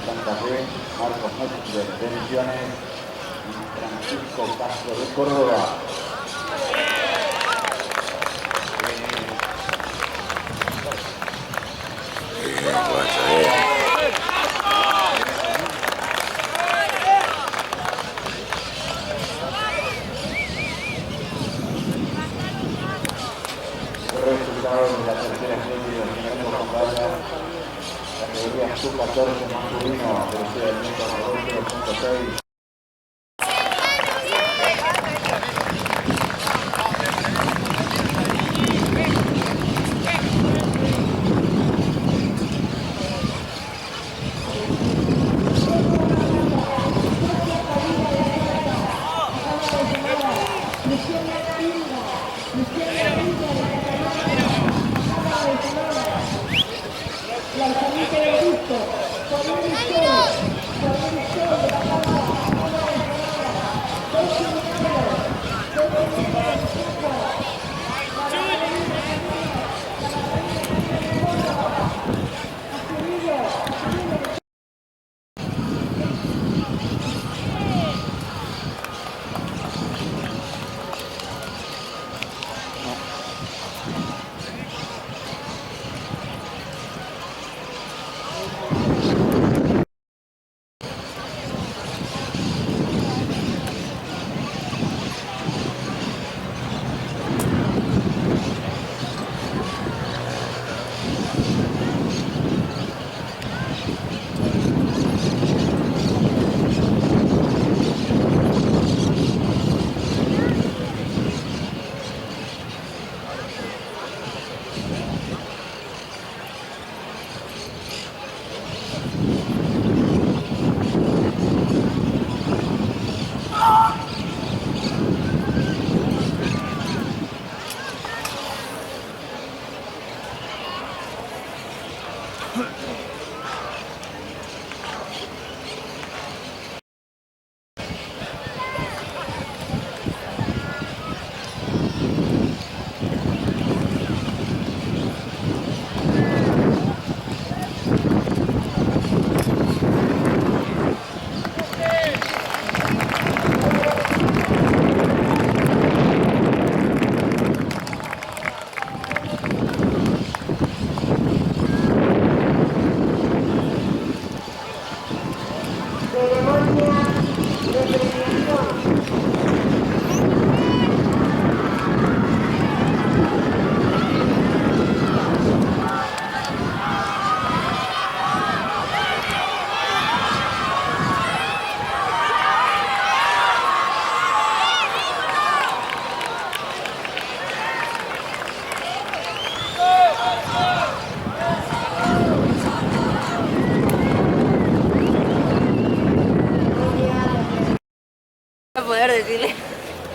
Santa Fe, Marcos Metzger de Misiones y Francisco Castro de Córdoba. Resultados de la tercera serie del primer Pantalla, categoría sub-14 masculino, velocidad del metro 0.6.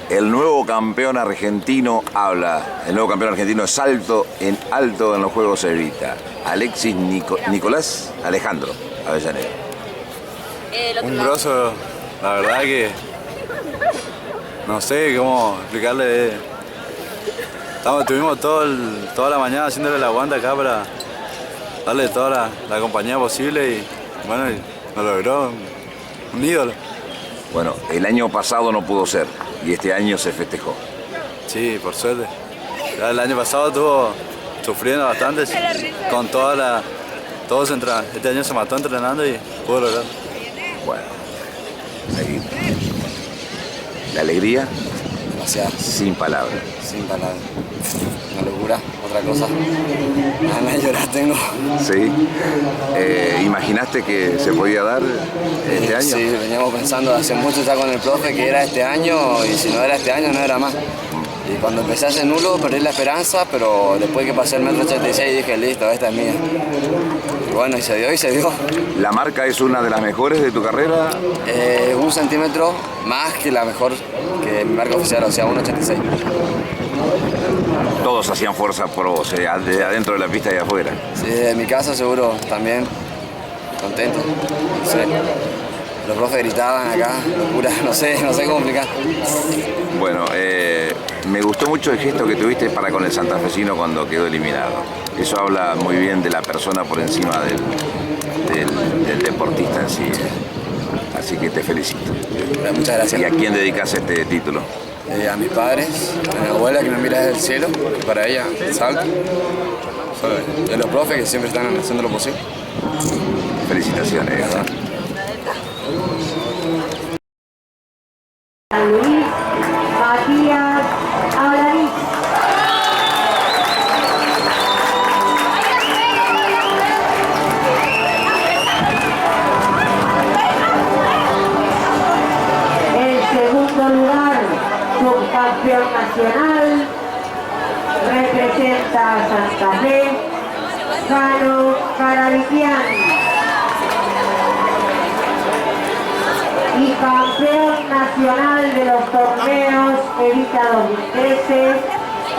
El nuevo campeón argentino habla. El nuevo campeón argentino es salto en alto en los Juegos Evita. Alexis Nicolás Alejandro Avellaneda. Un grosso, la verdad que no sé cómo explicarle. Estuvimos toda la mañana haciéndole la aguanta acá para darle toda la compañía posible y bueno, lo logró, un ídolo. Bueno, el año pasado no pudo ser y este año se festejó. Sí, por suerte. Ya el año pasado estuvo sufriendo bastante con este año se mató entrenando y pudo lograrlo. Bueno, seguimos. La alegría, Demasiado. sin palabras. Sin palabras. Una locura, otra cosa. Ganas de llorar tengo. Sí. ¿Imaginaste que se podía dar este año? Sí, veníamos pensando hace mucho ya con el profe que era este año y si no era este año no era más. Y cuando empecé a hacer nulo perdí la esperanza, pero después que pasé el 1,86 m dije listo, esta es mía. Y bueno, y se dio y se dio. ¿La marca es una de las mejores de tu carrera? 1 centímetro más que la mejor que mi marca oficial, o sea 1,86 m. Todos hacían fuerza por vos, de adentro de la pista y de afuera. Sí, en mi casa seguro también, contento. No sé. Los profes gritaban acá, locura, no sé cómo explicar. Bueno, me gustó mucho el gesto que tuviste para con el santafesino cuando quedó eliminado. Eso habla muy bien de la persona por encima del deporte. deportista en sí. Así que te felicito. Muchas gracias. ¿Y a quién dedicas este título? A mis padres, a mi abuela que me mira desde el cielo, que para ella salto. Y a los profes que siempre están haciendo lo posible. Felicitaciones. Luis Matías Alariz. En segundo lugar, subcampeón nacional, representa a Santa Fe, Jano Caravitian. Y campeón nacional de los torneos Evita 2013,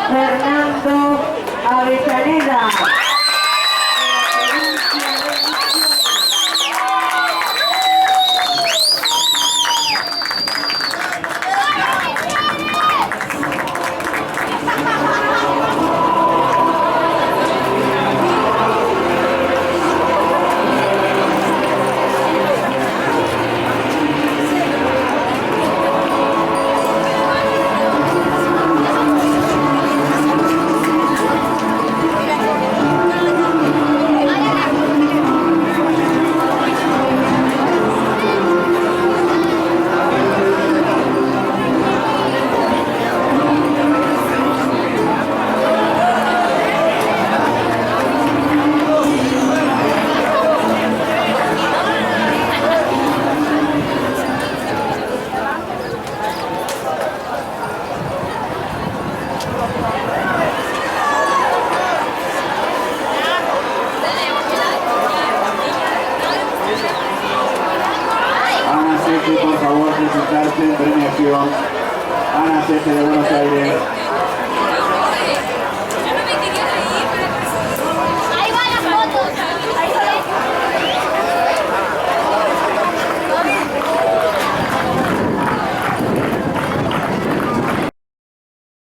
Fernando Avellaneda. Ana Cece, por favor, presentarse en premiación. Ana Cece de Buenos Aires.